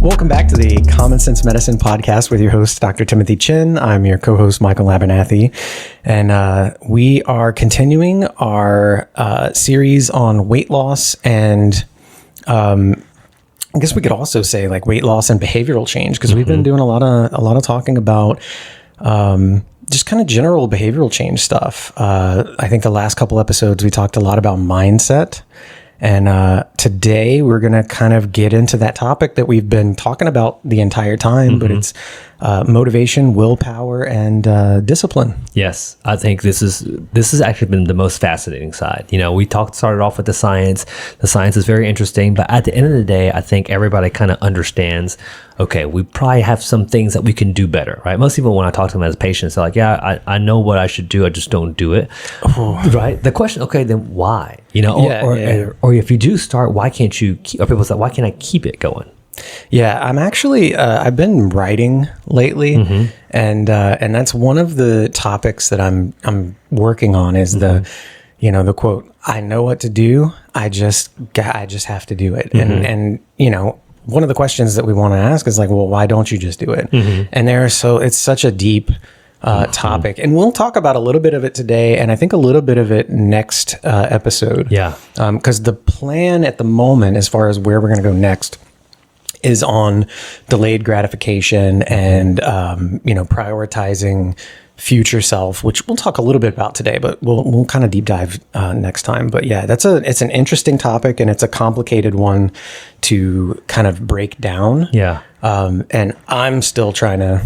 Welcome back to the Common Sense Medicine podcast with your host, Dr. Timothy Chin. I'm your co-host, Michael Abernathy, and we are continuing our series on weight loss and I guess we could also say like weight loss and behavioral change, because we've been doing a lot of talking about just kind of general behavioral change stuff. I think the last couple episodes we talked a lot about mindset. And today we're going to kind of get into that topic that we've been talking about the entire time, but it's motivation, willpower, and discipline. Yes, I think this has actually been the most fascinating side. You know, started off with the science. The science is very interesting, but at the end of the day, I think everybody kind of understands, okay, we probably have some things that we can do better, right? Most people, when I talk to them as patients, they're like, yeah, I know what I should do, I just don't do it, right? The question, okay, then why? You know, or if you do start, why can't you, or people say, why can't I keep it going? Yeah, I'm actually, I've been writing lately, and that's one of the topics that I'm working on is the quote, I know what to do, I just have to do it. And you know, one of the questions that we want to ask is like, well, why don't you just do it? And it's such a deep topic, and we'll talk about a little bit of it today, and I think a little bit of it next episode. Yeah. Because the plan at the moment, as far as where we're going to go next, is on delayed gratification and prioritizing future self, which we'll talk a little bit about today, but we'll kind of deep dive next time. But yeah, it's an interesting topic, and it's a complicated one to kind of break down. Yeah. And I'm still trying to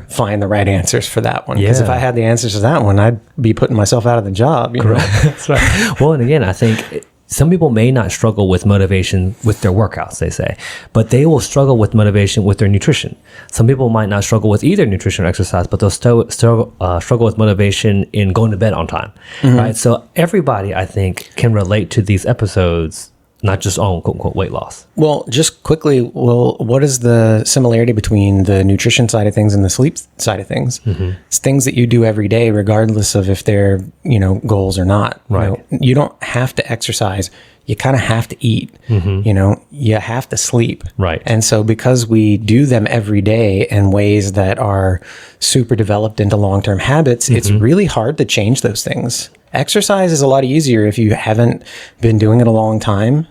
find the right answers for that one. Because if I had the answers to that one, I'd be putting myself out of the job. That's right. Well, and again, I think some people may not struggle with motivation with their workouts, they say, but they will struggle with motivation with their nutrition. Some people might not struggle with either nutrition or exercise, but they'll struggle with motivation in going to bed on time, right? So everybody, I think, can relate to these episodes, not just on quote unquote weight loss. Well, just quickly, what is the similarity between the nutrition side of things and the sleep side of things? It's things that you do every day, regardless of if they're, goals or not. Right. You don't have to exercise. You kind of have to eat, you have to sleep. Right. And so because we do them every day in ways that are super developed into long-term habits, it's really hard to change those things. Exercise is a lot easier if you haven't been doing it a long time,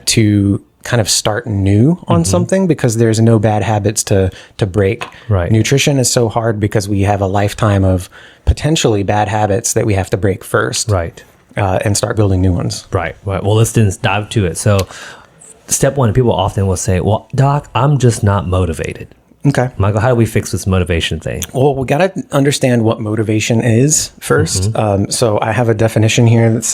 to kind of start new on something, because there's no bad habits to break. Right. Nutrition is so hard because we have a lifetime of potentially bad habits that we have to break first. Right. And start building new ones. Right. Well, let's dive to it. So step one, people often will say, well, Doc, I'm just not motivated. Okay. Michael, how do we fix this motivation thing? Well, we got to understand what motivation is first. So I have a definition here that's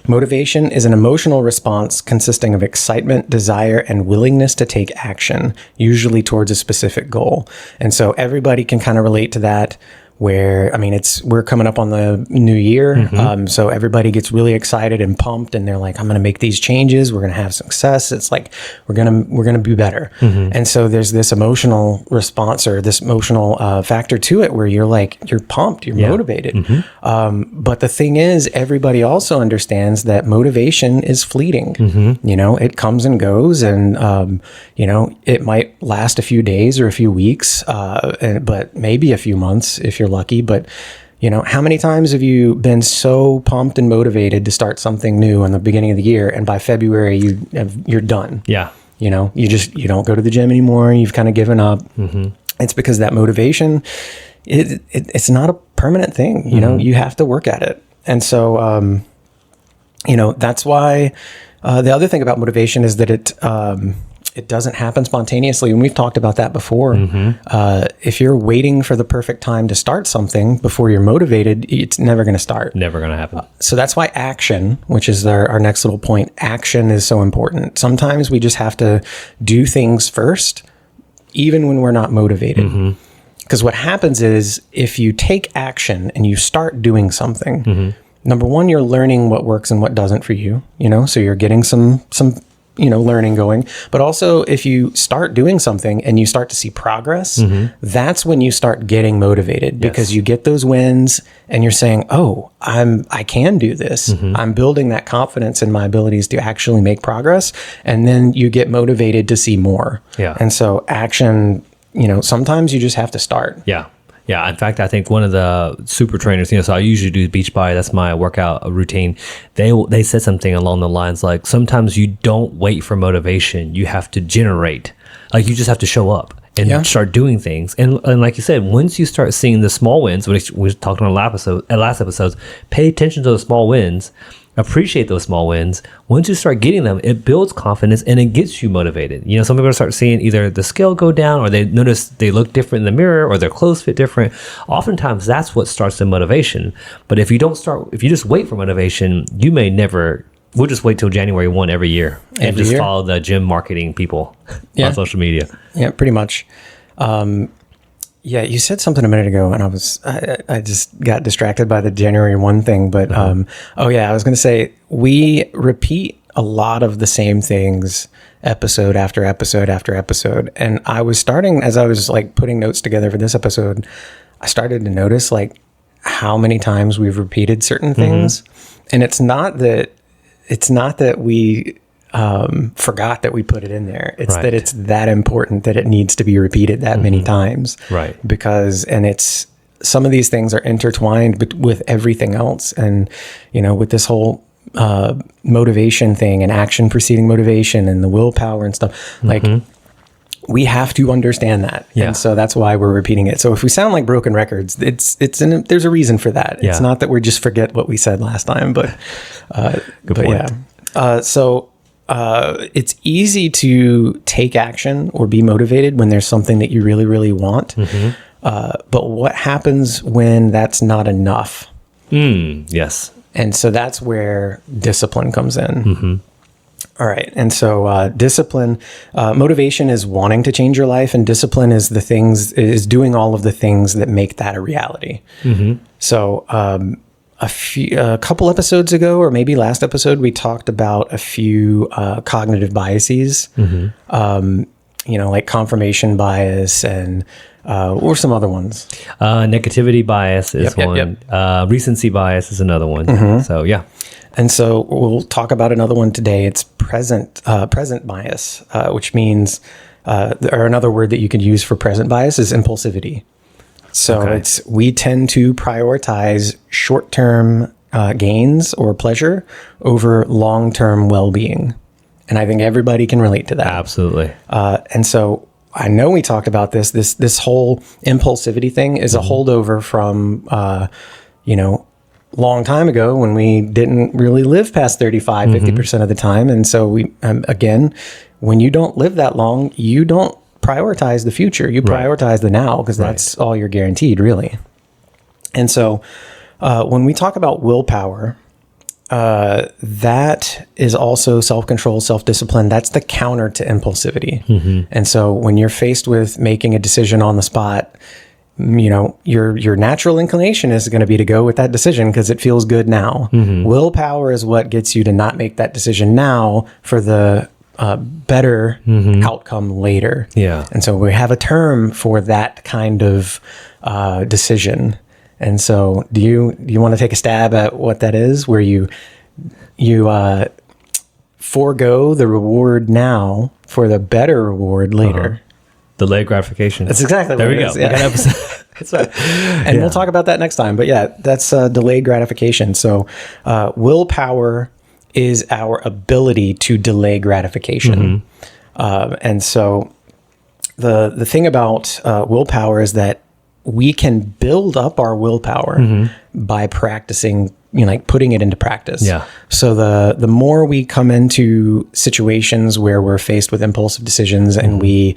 motivation is an emotional response consisting of excitement, desire, and willingness to take action, usually towards a specific goal. And so everybody can kind of relate to that, where, we're coming up on the new year. So everybody gets really excited and pumped, and they're like, I'm going to make these changes. We're going to have success. It's like, we're going to be better. And so there's this emotional response, or this emotional factor to it, where you're pumped, you're motivated. But the thing is, everybody also understands that motivation is fleeting. It comes and goes, and, it might last a few days or a few weeks, but maybe a few months if you're lucky. But how many times have you been so pumped and motivated to start something new in the beginning of the year, and by February you're done? Yeah. You don't go to the gym anymore, and you've kind of given up. It's because that motivation, it's not a permanent thing. You have to work at it. And so that's why the other thing about motivation is that it doesn't happen spontaneously. And we've talked about that before. If you're waiting for the perfect time to start something before you're motivated, it's never going to start. Never going to happen. So that's why action, which is our next little point, action is so important. Sometimes we just have to do things first, even when we're not motivated. Because what happens is, if you take action and you start doing something, number one, you're learning what works and what doesn't for you. So you're getting some learning going. But also if you start doing something and you start to see progress, that's when you start getting motivated, because you get those wins and you're saying, oh, I can do this. I'm building that confidence in my abilities to actually make progress. And then you get motivated to see more. Yeah. And so action, sometimes you just have to start. Yeah. Yeah. In fact, I think one of the super trainers, so I usually do Beachbody. That's my workout routine. They said something along the lines like, sometimes you don't wait for motivation. You have to generate. Like, you just have to show up and start doing things. And like you said, once you start seeing the small wins, which we talked on last episodes, pay attention to the small wins. Appreciate those small wins. Once you start getting them, it builds confidence and it gets you motivated. Some people start seeing either the scale go down, or they notice they look different in the mirror, or their clothes fit different. Oftentimes that's what starts the motivation. But if you just wait for motivation, you may never. We'll just wait till January 1 every year and just follow the gym marketing people on social media. Yeah, pretty much. Yeah, you said something a minute ago, and I just got distracted by the January 1 thing. But I was going to say, we repeat a lot of the same things episode after episode after episode. And I was starting, as I was like putting notes together for this episode, I started to notice like how many times we've repeated certain things. And it's not that we forgot that we put it in there. It's that it's that important that it needs to be repeated that many times. Right. Because, and it's, some of these things are intertwined with everything else. And, with this whole motivation thing and action preceding motivation and the willpower and stuff, like we have to understand that. Yeah. And so that's why we're repeating it. So if we sound like broken records, there's a reason for that. It's not that we just forget what we said last time, but, Good point. It's easy to take action or be motivated when there's something that you really, really want. But what happens when that's not enough? Yes. And so that's where discipline comes in. All right. And so discipline, motivation is wanting to change your life, and discipline is doing all of the things that make that a reality. So a couple episodes ago, or maybe last episode, we talked about a few cognitive biases, like confirmation bias and or some other ones. Negativity bias is one. Recency bias is another one. So, yeah. And so we'll talk about another one today. It's present bias, which means, or another word that you could use for present bias is impulsivity. So we tend to prioritize short-term gains or pleasure over long-term well-being. And I think everybody can relate to that. Absolutely. And so I know we talked about this whole impulsivity thing is a holdover from, long time ago when we didn't really live past 35, 50% of the time. And so we, again, when you don't live that long, you don't prioritize the future. You prioritize the now, because that's all you're guaranteed, really. And so when we talk about willpower, that is also self-control, self-discipline. That's the counter to impulsivity. And so when you're faced with making a decision on the spot, your natural inclination is going to be to go with that decision because it feels good now. Willpower is what gets you to not make that decision now for the better outcome later. Yeah. And so we have a term for that kind of decision. And so do you want to take a stab at what that is, where you forego the reward now for the better reward later? Delayed gratification. That's exactly what it is. There we go. Yeah. That's right. And we'll talk about that next time. But yeah, that's delayed gratification. So willpower is our ability to delay gratification. And so the thing about willpower is that we can build up our willpower by practicing, like putting it into practice. Yeah. So the more we come into situations where we're faced with impulsive decisions and we,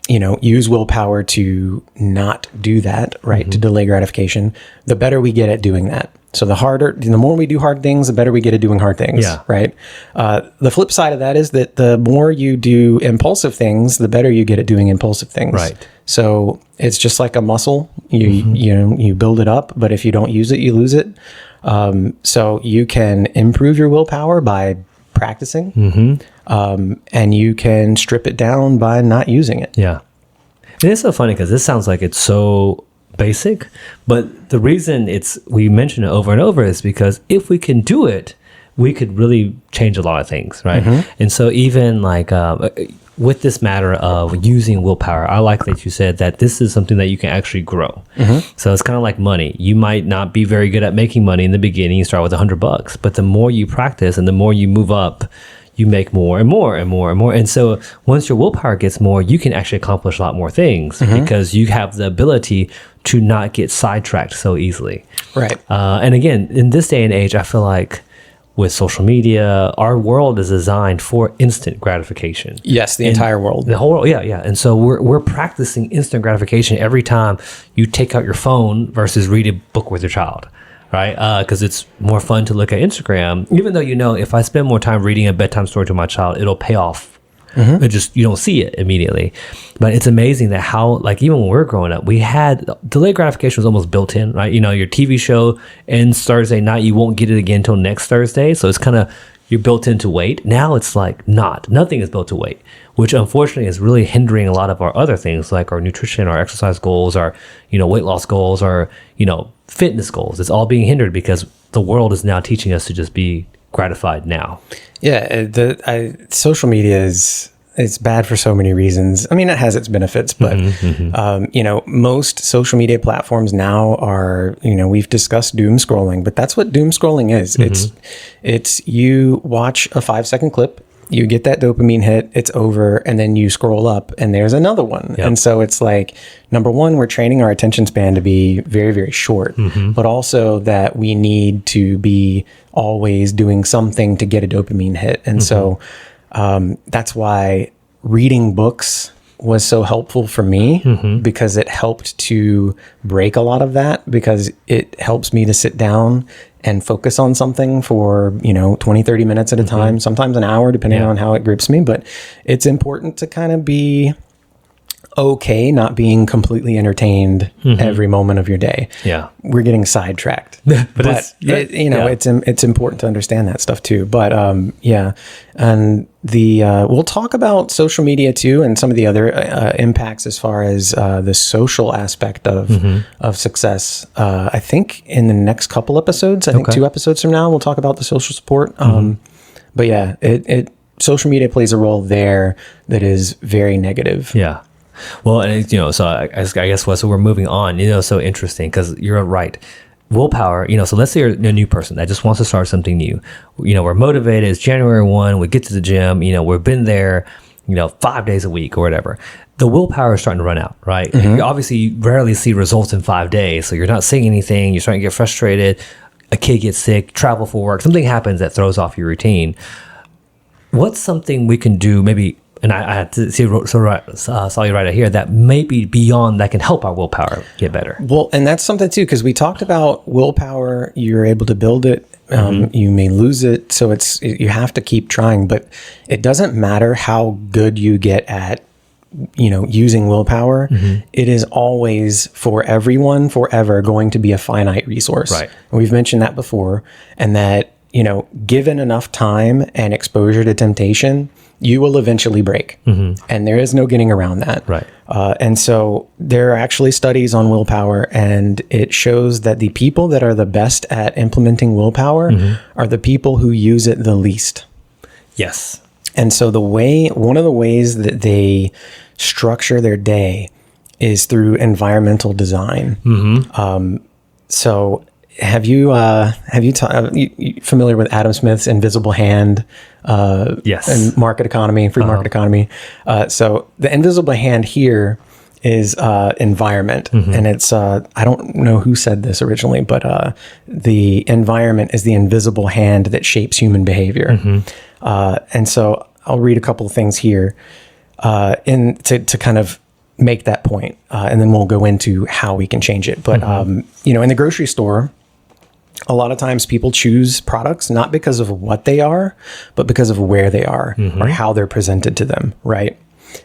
use willpower to not do that, right? To delay gratification, the better we get at doing that. So the more we do hard things, the better we get at doing hard things, right? The flip side of that is that the more you do impulsive things, the better you get at doing impulsive things. Right. So it's just like a muscle. You build it up, but if you don't use it, you lose it. So you can improve your willpower by practicing. and you can strip it down by not using it. Yeah. And it's so funny because this sounds like it's so basic, but the reason we mention it over and over is because if we can do it, we could really change a lot of things, right? And so even like with this matter of using willpower, I like that you said that this is something that you can actually grow. So it's kind of like money. You might not be very good at making money in the beginning. You start with $100, but the more you practice and the more you move up, you make more and more and more and more. And so once your willpower gets more, you can actually accomplish a lot more things because you have the ability to not get sidetracked so easily. Right. And again, in this day and age, I feel like with social media, our world is designed for instant gratification. Yes, the entire world. The whole world, yeah. And so we're practicing instant gratification every time you take out your phone versus read a book with your child, right? Because it's more fun to look at Instagram, even though, if I spend more time reading a bedtime story to my child, it'll pay off. It just, you don't see it immediately. But it's amazing that how, like, even when we were growing up, we had delayed gratification was almost built in, right? Your TV show ends Thursday night, you won't get it again until next Thursday. So it's kind of, you're built into weight. Now it's like nothing is built to weight, which unfortunately is really hindering a lot of our other things like our nutrition, our exercise goals, our, weight loss goals, our, fitness goals. It's all being hindered because the world is now teaching us to just be gratified now. Yeah, social media it's bad for so many reasons. I mean, it has its benefits, but most social media platforms now are, we've discussed doom scrolling, but that's what doom scrolling is. It's you watch a 5-second clip, you get that dopamine hit, it's over, and then you scroll up and there's another one. Yep. And so it's like, number one, we're training our attention span to be very, very short, but also that we need to be always doing something to get a dopamine hit. And so that's why reading books was so helpful for me because it helped to break a lot of that, because it helps me to sit down and focus on something for, 20, 30 minutes at a time, sometimes an hour, depending on how it grips me. But it's important to kind of be okay not being completely entertained every moment of your day. Yeah. We're getting sidetracked. but it's important to understand that stuff too. But and we'll talk about social media too and some of the other impacts as far as the social aspect of success. I think in the next couple episodes, I think 2 episodes from now, we'll talk about the social support. But yeah, social media plays a role there that is very negative. Yeah. Well, and so I guess so we're moving on. So interesting because you're right. Willpower. So let's say you're a new person that just wants to start something new. We're motivated. It's January 1. We get to the gym. We've been there. 5 days a week or whatever. The willpower is starting to run out, right? Obviously, you rarely see results in 5 days, so you're not seeing anything. You're starting to get frustrated. A kid gets sick. Travel for work. Something happens that throws off your routine. What's something we can do? Maybe. And I had to see, saw you right here, that maybe beyond that can help our willpower get better. Well, and that's something too, because we talked about willpower. You're able to build it. You may lose it. So you have to keep trying, but it doesn't matter how good you get at, using willpower. It is always for everyone forever going to be a finite resource. Right. And we've mentioned that before, and that, given enough time and exposure to temptation, you will eventually break. And there is no getting around that. Right. And so there are actually studies on willpower, and it shows that the people that are the best at implementing willpower are the people who use it the least. Yes. And so one of the ways that they structure their day is through environmental design. So have you familiar with Adam Smith's invisible hand? Yes. And market economy, free market economy. So the invisible hand here is environment, and it's I don't know who said this originally, but the environment is the invisible hand that shapes human behavior. And so I'll read a couple of things here to kind of make that point, and then we'll go into how we can change it. But in the grocery store, a lot of times people choose products not because of what they are, but because of where they are or how they're presented to them, right?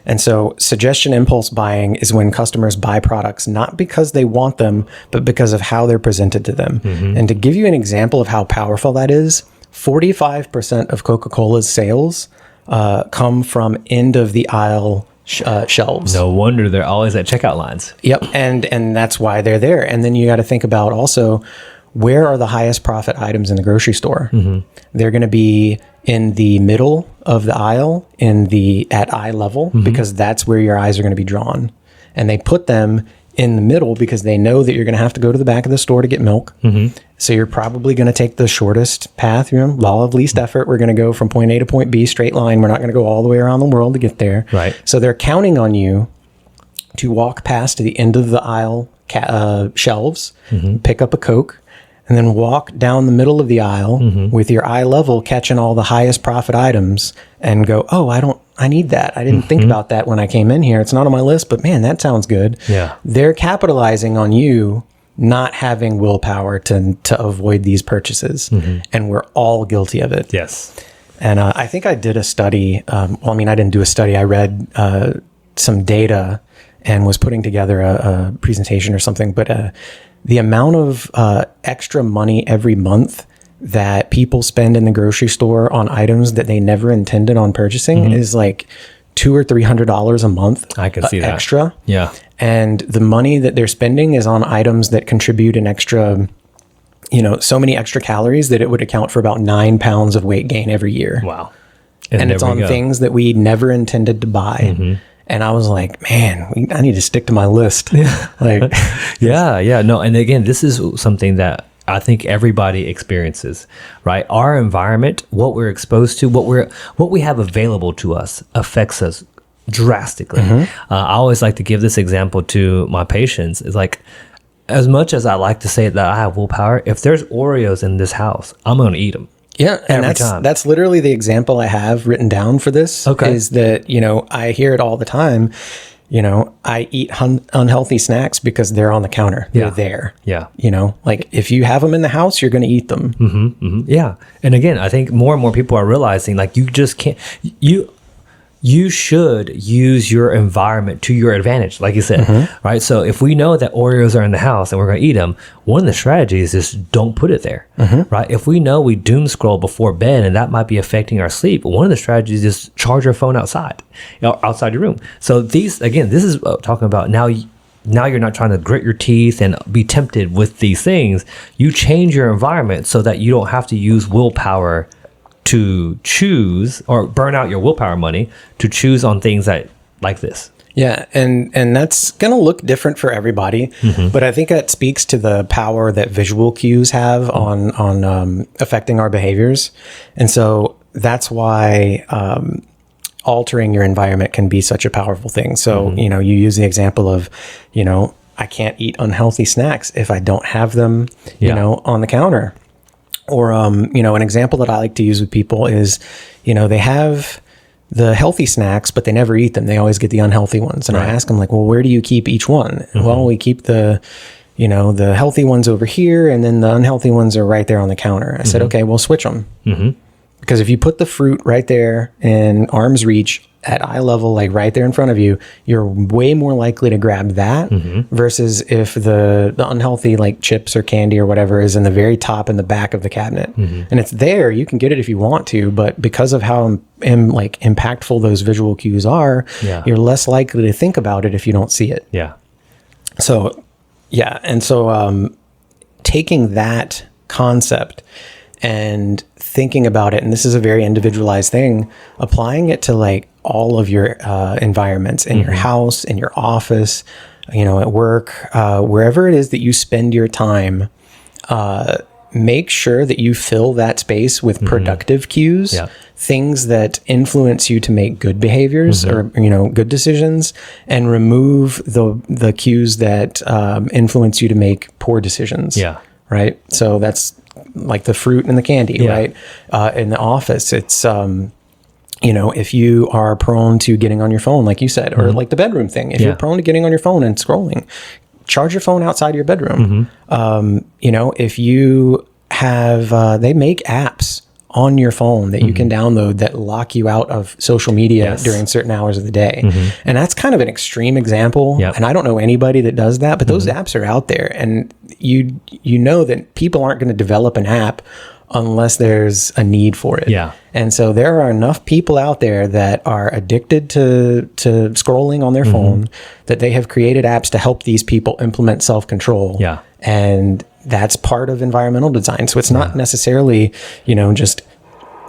And so suggestion impulse buying is when customers buy products not because they want them, but because of how they're presented to them. And to give you an example of how powerful that is, 45% of Coca-Cola's sales come from end of the aisle shelves. No wonder they're always at checkout lines. Yep. And that's why they're there. And then you got to think about also, where are the highest profit items in the grocery store? They're going to be in the middle of the aisle, at eye level, because that's where your eyes are going to be drawn. And they put them in the middle because they know that you're going to have to go to the back of the store to get milk. So you're probably going to take the shortest path. Law of least effort. We're going to go from point A to point B, straight line. We're not going to go all the way around the world to get there. Right. So they're counting on you to walk past to the end of the aisle shelves, pick up a Coke, and then walk down the middle of the aisle with your eye level, catching all the highest profit items, and go, oh, I need that. I didn't think about that when I came in here. It's not on my list, but man, that sounds good. Yeah. They're capitalizing on you not having willpower to avoid these purchases. And we're all guilty of it. Yes. And I think I did a study. I didn't do a study. I read some data and was putting together a presentation or something, but the amount of extra money every month that people spend in the grocery store on items that they never intended on purchasing is like $200 or $300 a month. I can see that extra. Yeah. And the money that they're spending is on items that contribute an extra, so many extra calories that it would account for about 9 pounds of weight gain every year. Wow. And it's on things that we never intended to buy. And I was like, man, I need to stick to my list. Yeah. No. And again, this is something that I think everybody experiences, right? Our environment, what we're exposed to, what we have available to us affects us drastically. I always like to give this example to my patients. It's like, as much as I like to say that I have willpower, if there's Oreos in this house, I'm going to eat them. Yeah, and that's literally the example I have written down for this. Okay. Is that, I hear it all the time. I eat unhealthy snacks because they're on the counter. They're there. Yeah. If you have them in the house, you're going to eat them. Yeah. And again, I think more and more people are realizing like you just can't, you should use your environment to your advantage, like you said, right? So if we know that Oreos are in the house and we're going to eat them, one of the strategies is don't put it there, right? If we know we doom scroll before bed and that might be affecting our sleep, one of the strategies is charge your phone outside your room. So this is talking about now you're not trying to grit your teeth and be tempted with these things. You change your environment so that you don't have to use willpower to choose or burn out your willpower money to choose on things like this. Yeah. And that's going to look different for everybody, but I think that speaks to the power that visual cues have on affecting our behaviors. And so that's why, altering your environment can be such a powerful thing. So, you use the example of, I can't eat unhealthy snacks if I don't have them, on the counter. Or, an example that I like to use with people is, they have the healthy snacks, but they never eat them. They always get the unhealthy ones. And I ask them like, well, where do you keep each one? Well, we keep the healthy ones over here, and then the unhealthy ones are right there on the counter. I said, okay, we'll switch them. Because if you put the fruit right there in arm's reach at eye level, like right there in front of you, you're way more likely to grab that versus if the unhealthy like chips or candy or whatever is in the very top in the back of the cabinet. And it's there, you can get it if you want to, but because of how impactful those visual cues are, you're less likely to think about it if you don't see it. Yeah. So, and so taking that concept and thinking about it, and this is a very individualized thing, applying it to like all of your environments in your house, in your office, at work, wherever it is that you spend your time, make sure that you fill that space with productive cues, things that influence you to make good behaviors or, good decisions, and remove the cues that influence you to make poor decisions. Yeah. Right. So that's like the fruit and the candy, right? In the office, it's, if you are prone to getting on your phone, like you said, or like the bedroom thing, if you're prone to getting on your phone and scrolling, charge your phone outside your bedroom. If you have, they make apps on your phone that you can download that lock you out of social media during certain hours of the day. And that's kind of an extreme example. And I don't know anybody that does that, but those apps are out there, and you know that people aren't going to develop an app unless there's a need for it. Yeah. And so there are enough people out there that are addicted to scrolling on their phone that they have created apps to help these people implement self-control. Yeah. And that's part of environmental design. So it's not necessarily, just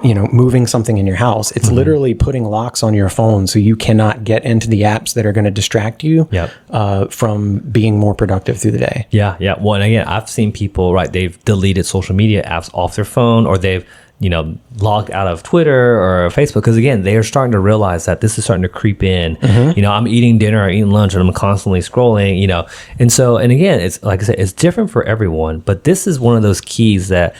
moving something in your house. It's literally putting locks on your phone so you cannot get into the apps that are going to distract you from being more productive through the day. Yeah. Well, and again, I've seen people, right, they've deleted social media apps off their phone, or they've, logged out of Twitter or Facebook, because again, they are starting to realize that this is starting to creep in. I'm eating dinner or eating lunch and I'm constantly scrolling, and again, it's like I said, it's different for everyone, but this is one of those keys that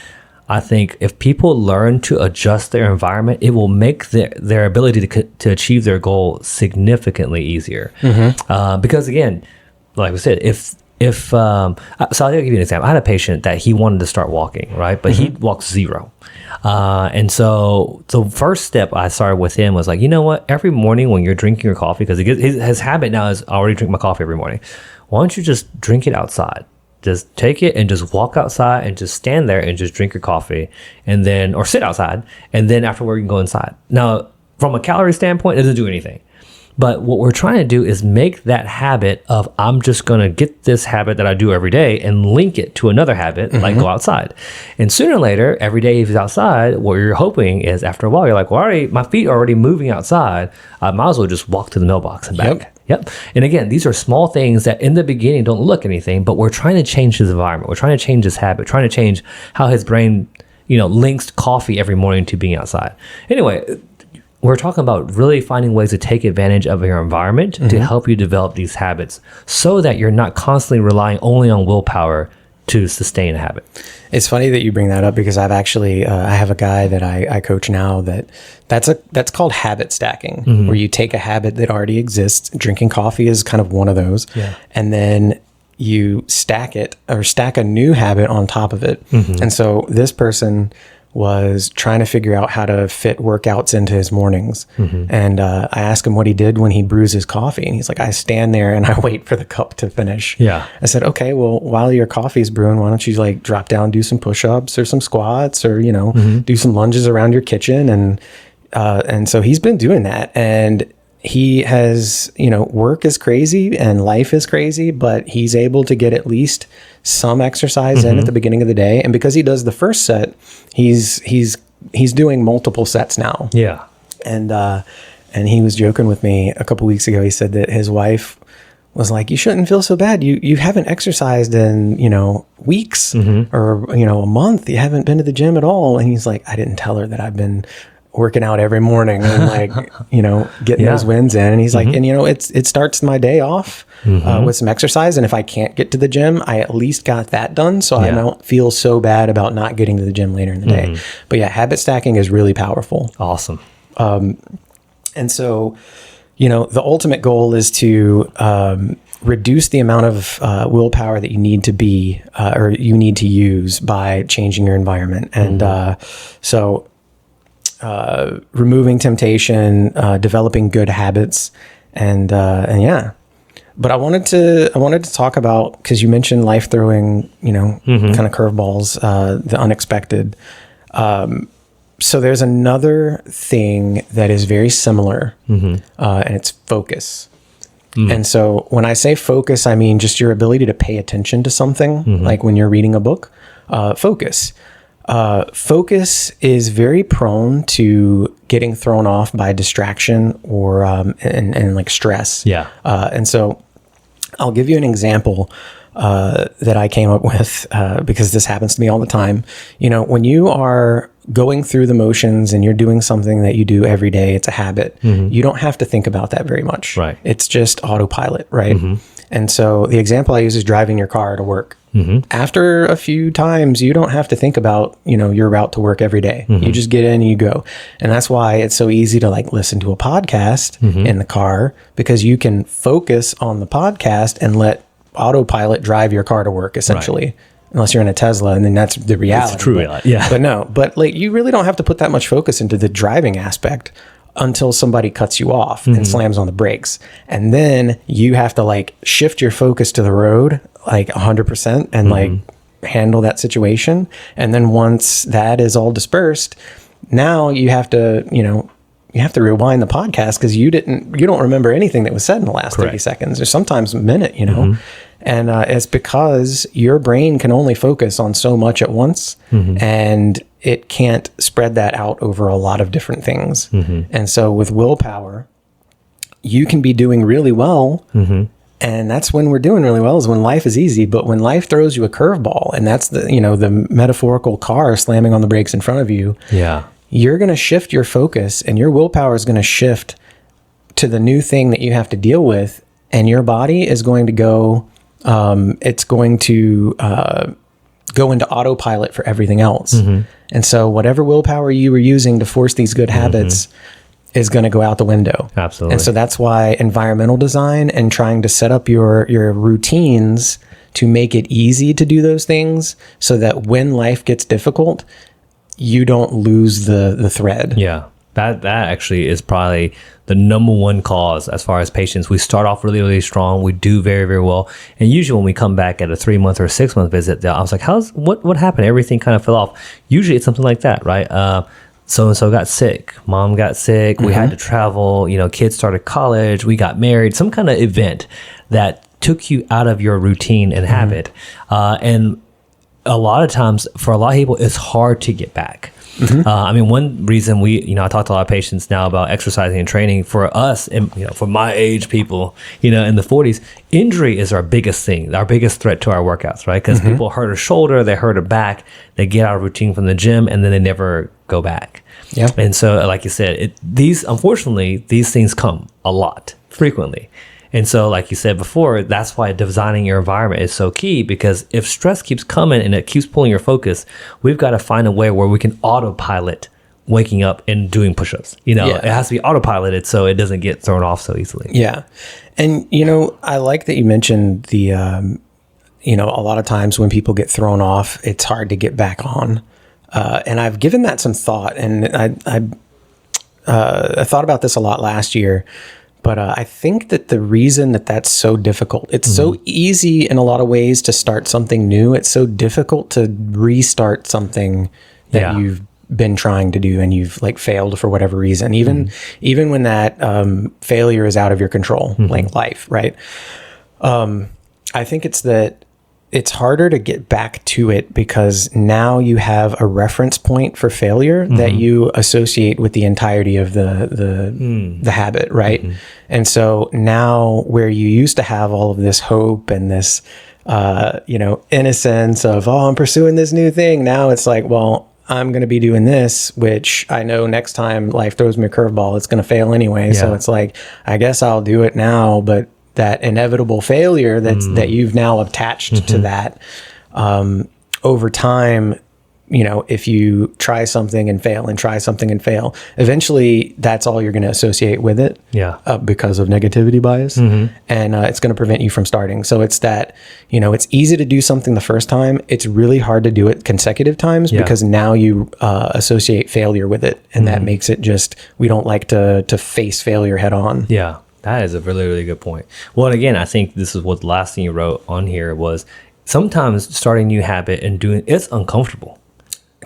I think if people learn to adjust their environment, it will make their ability to achieve their goal significantly easier. Because again, like we said, so I'll give you an example. I had a patient that he wanted to start walking, right? But he walks 0. And so the first step I started with him was like, you know what? Every morning when you're drinking your coffee, because his habit now is I already drink my coffee every morning. Why don't you just drink it outside? Just take it and just walk outside and just stand there and just drink your coffee, and then, or sit outside, and then afterward you can go inside. Now, from a calorie standpoint, it doesn't do anything. But what we're trying to do is make that habit of, I'm just going to get this habit that I do every day and link it to another habit, like go outside. And sooner or later, every day if he's outside, what you're hoping is after a while, you're like, well, my feet are already moving outside. I might as well just walk to the mailbox and back. Yep. And again, these are small things that in the beginning don't look anything, but we're trying to change his environment. We're trying to change his habit, trying to change how his brain, links coffee every morning to being outside. Anyway, we're talking about really finding ways to take advantage of your environment to help you develop these habits so that you're not constantly relying only on willpower to sustain a habit. It's funny that you bring that up, because I've actually, I have a guy that I coach now that's called habit stacking, where you take a habit that already exists. Drinking coffee is kind of one of those. Yeah. And then you stack it, or stack a new habit on top of it. And so this person was trying to figure out how to fit workouts into his mornings. And I asked him what he did when he brews his coffee. And he's like, I stand there and I wait for the cup to finish. Yeah. I said, okay, well, while your coffee's brewing, why don't you drop down, do some push-ups or some squats, or, do some lunges around your kitchen. And so he's been doing that. And he has, work is crazy and life is crazy, but he's able to get at least some exercise in at the beginning of the day. And because he does the first set, he's doing multiple sets now. Yeah. And he was joking with me a couple weeks ago. He said that his wife was like, you shouldn't feel so bad. You haven't exercised in, weeks or, a month. You haven't been to the gym at all. And he's like, I didn't tell her that I've been working out every morning and getting those wins in. And he's like, and it starts my day off with some exercise. And if I can't get to the gym, I at least got that done. So I don't feel so bad about not getting to the gym later in the day. But yeah, habit stacking is really powerful. Awesome. And so, the ultimate goal is to reduce the amount of willpower that you need to be, or you need to use by changing your environment. And removing temptation, developing good habits, and yeah. But I wanted to talk about, because you mentioned life throwing, kind of curveballs, the unexpected. So there's another thing that is very similar, and it's focus. And so when I say focus, I mean just your ability to pay attention to something, like when you're reading a book. Focus. Focus is very prone to getting thrown off by distraction or and stress. Yeah. And so I'll give you an example that I came up with because this happens to me all the time. When you are going through the motions and you're doing something that you do every day, it's a habit. You don't have to think about that very much. Right. It's just autopilot, right? And so the example I use is driving your car to work. After a few times, you don't have to think about, your route to work every day. You just get in and you go. And that's why it's so easy to listen to a podcast in the car, because you can focus on the podcast and let autopilot drive your car to work, essentially. Right. Unless you're in a Tesla, and then that's the reality. It's true reality. Yeah. But you really don't have to put that much focus into the driving aspect until somebody cuts you off and slams on the brakes. And then you have to shift your focus to the road 100% and handle that situation. And then once that is all dispersed, now you have to, rewind the podcast because you don't remember anything that was said in the last 30 seconds or sometimes a minute, And it's because your brain can only focus on so much at once, and it can't spread that out over a lot of different things. And so with willpower, you can be doing really well. And that's when we're doing really well, is when life is easy. But when life throws you a curveball, and that's the metaphorical car slamming on the brakes in front of you, you're going to shift your focus, and your willpower is going to shift to the new thing that you have to deal with. And your body is going to go, it's going to go into autopilot for everything else. And so whatever willpower you were using to force these good habits is going to go out the window. Absolutely. And so that's why environmental design and trying to set up your routines to make it easy to do those things, so that when life gets difficult, you don't lose the thread. Yeah. That actually is probably the number one cause as far as patients. We start off really, really strong. We do very, very well. And usually when we come back at a 3-month or 6-month visit, I was like, what happened? Everything kind of fell off. Usually it's something like that, right? So-and-so got sick. Mom got sick. We had to travel. Kids started college. We got married. Some kind of event that took you out of your routine and habit. And a lot of times, for a lot of people, it's hard to get back. One reason I talk to a lot of patients now about exercising and training. For us, and for my age people, in the 40s, injury is our biggest thing, our biggest threat to our workouts, right? Because people hurt a shoulder, they hurt a back, they get out of routine from the gym, and then they never go back. Yeah. And so, like you said, unfortunately, these things come a lot, frequently. And so, like you said before, that's why designing your environment is so key, because if stress keeps coming and it keeps pulling your focus, we've got to find a way where we can autopilot waking up and doing push-ups. It has to be autopiloted so it doesn't get thrown off so easily. Yeah. And, I like that you mentioned the, a lot of times when people get thrown off, it's hard to get back on. And I've given that some thought, and I thought about this a lot last year. But I think that the reason that that's so difficult, it's so easy in a lot of ways to start something new. It's so difficult to restart something that you've been trying to do and you've failed for whatever reason, even when that failure is out of your control, like life, right? I think it's that it's harder to get back to it because now you have a reference point for failure that you associate with the entirety of the habit, right? And so now where you used to have all of this hope and this, innocence of, I'm pursuing this new thing. Now it's like, well, I'm going to be doing this, which I know next time life throws me a curveball, it's going to fail anyway. Yeah. So it's like, I guess I'll do it now, but that inevitable failure that you've now attached to that, over time, if you try something and fail and try something and fail, eventually that's all you're going to associate with it. Yeah. Because of negativity bias. And it's going to prevent you from starting. So it's that, it's easy to do something the first time. It's really hard to do it consecutive times because now you associate failure with it. And that makes it we don't like to face failure head on. Yeah. That is a really, really good point. Well, and again, I think this is what the last thing you wrote on here was, sometimes starting a new habit and it's uncomfortable.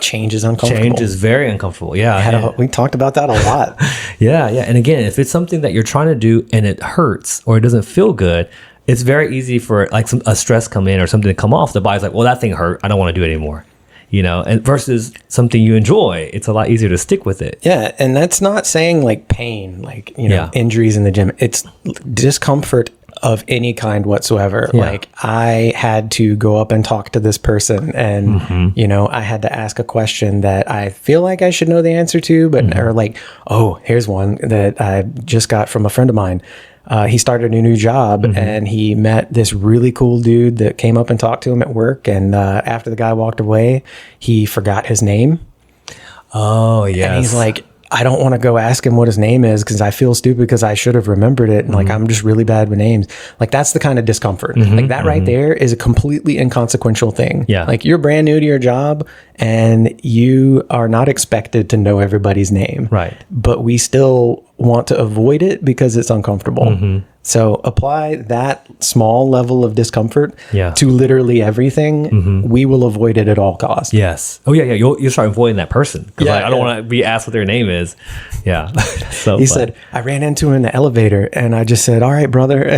Change is uncomfortable. Change is very uncomfortable. Yeah. We talked about that a lot. Yeah. And again, if it's something that you're trying to do and it hurts or it doesn't feel good, it's very easy for a stress come in or something to come off. The body's like, well, that thing hurt. I don't want to do it anymore. And versus something you enjoy, it's a lot easier to stick with it. Yeah. And that's not saying pain, injuries in the gym. It's discomfort of any kind whatsoever. Yeah. I had to go up and talk to this person and, I had to ask a question that I feel like I should know the answer to, but here's one that I just got from a friend of mine. He started a new job and he met this really cool dude that came up and talked to him at work. And after the guy walked away, he forgot his name. Oh, yes. And he's like, I don't want to go ask him what his name is because I feel stupid because I should have remembered it. And I'm just really bad with names. That's the kind of discomfort. That right there is a completely inconsequential thing. Yeah. You're brand new to your job and you are not expected to know everybody's name. Right. But we still want to avoid it because it's uncomfortable. So apply that small level of discomfort to literally everything. We will avoid it at all costs. Yes. Oh, yeah. You'll start avoiding that person. Because I don't want to be asked what their name is. Yeah. So he said, I ran into him in the elevator and I just said, all right, brother.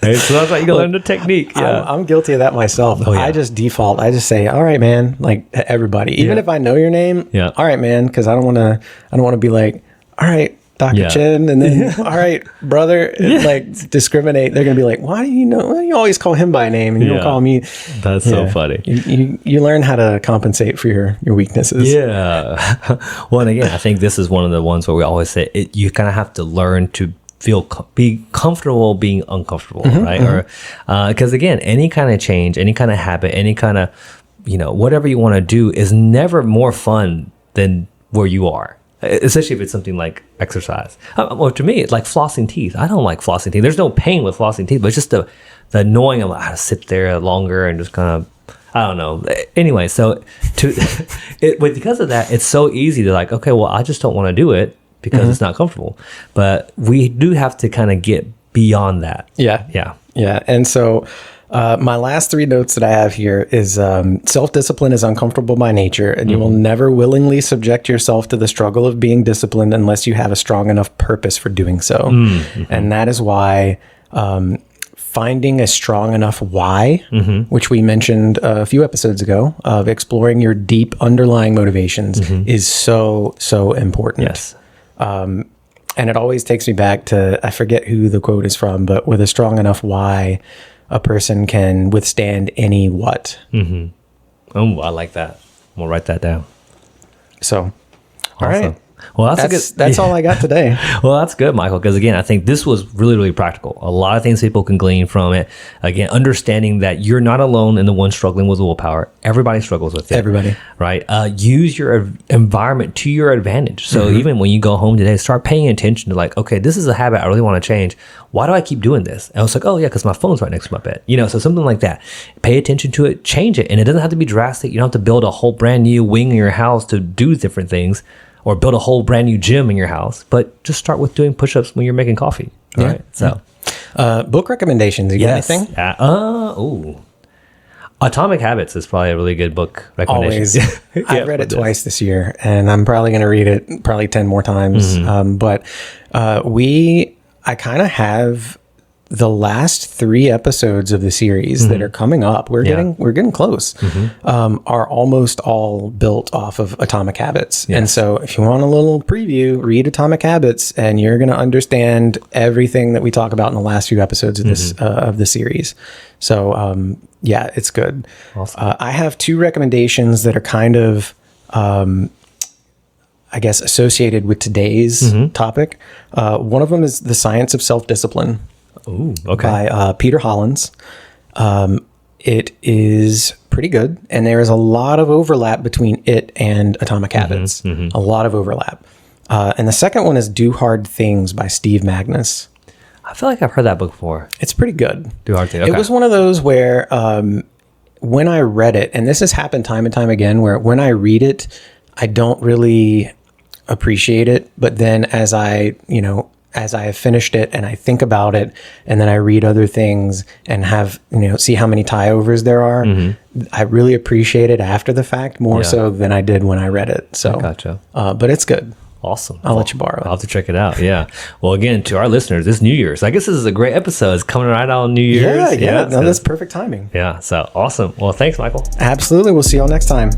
Hey, so that's how you learn the technique. Yeah. I'm guilty of that myself. Oh, yeah. I just default. I just say, all right, man, like everybody, even if I know your name. All right, man. Cause I don't want to be like, all right, Dr. Chen, and then all right, brother, like discriminate. They're gonna be like, why do you always call him by name and you don't call me? That's so funny. You learn how to compensate for your weaknesses. Yeah. Well, and again, I think this is one of the ones where we always say you kind of have to learn to be comfortable being uncomfortable, right? Or because again, any kind of change, any kind of habit, any kind of whatever you want to do is never more fun than where you are. Especially if it's something like exercise. Well, to me, it's like flossing teeth. I don't like flossing teeth. There's no pain with flossing teeth, but it's just the annoying of I have to sit there longer and just kind of, I don't know. Anyway, so because of that, it's so easy to like, okay, well, I just don't want to do it because it's not comfortable. But we do have to kind of get beyond that. Yeah. And so my last 3 notes that I have here is self-discipline is uncomfortable by nature, and you will never willingly subject yourself to the struggle of being disciplined unless you have a strong enough purpose for doing so. And that is why finding a strong enough why, which we mentioned a few episodes ago, of exploring your deep underlying motivations is so important. Yes. And it always takes me back to, I forget who the quote is from, but with a strong enough why, a person can withstand any what. Oh, I like that. We'll write that down. So, all right. Well, that's all I got today. Well, that's good, Michael, because again, I think this was really, really practical. A lot of things people can glean from it. Again, understanding that you're not alone in the one struggling with willpower. Everybody struggles with it. Everybody. Right? Use your environment to your advantage. So even when you go home today, start paying attention to like, okay, this is a habit I really want to change. Why do I keep doing this? And I was like, oh yeah, because my phone's right next to my bed. So something like that. Pay attention to it, change it. And it doesn't have to be drastic. You don't have to build a whole brand new wing in your house to do different things, or build a whole brand new gym in your house, but just start with doing push-ups when you're making coffee. All right. So, book recommendations. You got anything? Atomic Habits is probably a really good book recommendation. Always. I've read it twice this year, and I'm probably going to read it probably 10 more times. But I kind of have the last 3 episodes of the series that are coming up. We're getting close. Are almost all built off of Atomic Habits. And so if you want a little preview, read Atomic Habits and you're going to understand everything that we talk about in the last few episodes of this of the series. So it's good. Awesome. I have 2 recommendations that are kind of I guess associated with today's topic. One of them is The Science of Self-Discipline. Ooh, okay. By Peter Hollins. It is pretty good, and there is a lot of overlap between it and Atomic Habits. A lot of overlap. And the second one is Do Hard Things by Steve Magnus. I feel like I've heard that book before. It's pretty good. Do Hard Things. Okay. It was one of those where when I read it, and this has happened time and time again, where when I read it, I don't really appreciate it, but then as I have finished it and I think about it and then I read other things and have, see how many tie-overs there are, I really appreciate it after the fact more so than I did when I read it. So, gotcha. But it's good. Awesome. I'll let you borrow it. I'll have to check it out. Yeah. Well, again, to our listeners, it's New Year's. I guess this is a great episode. It's coming right out on New Year's. Yeah. No, that's perfect timing. Yeah. So awesome. Well, thanks, Michael. Absolutely. We'll see y'all next time.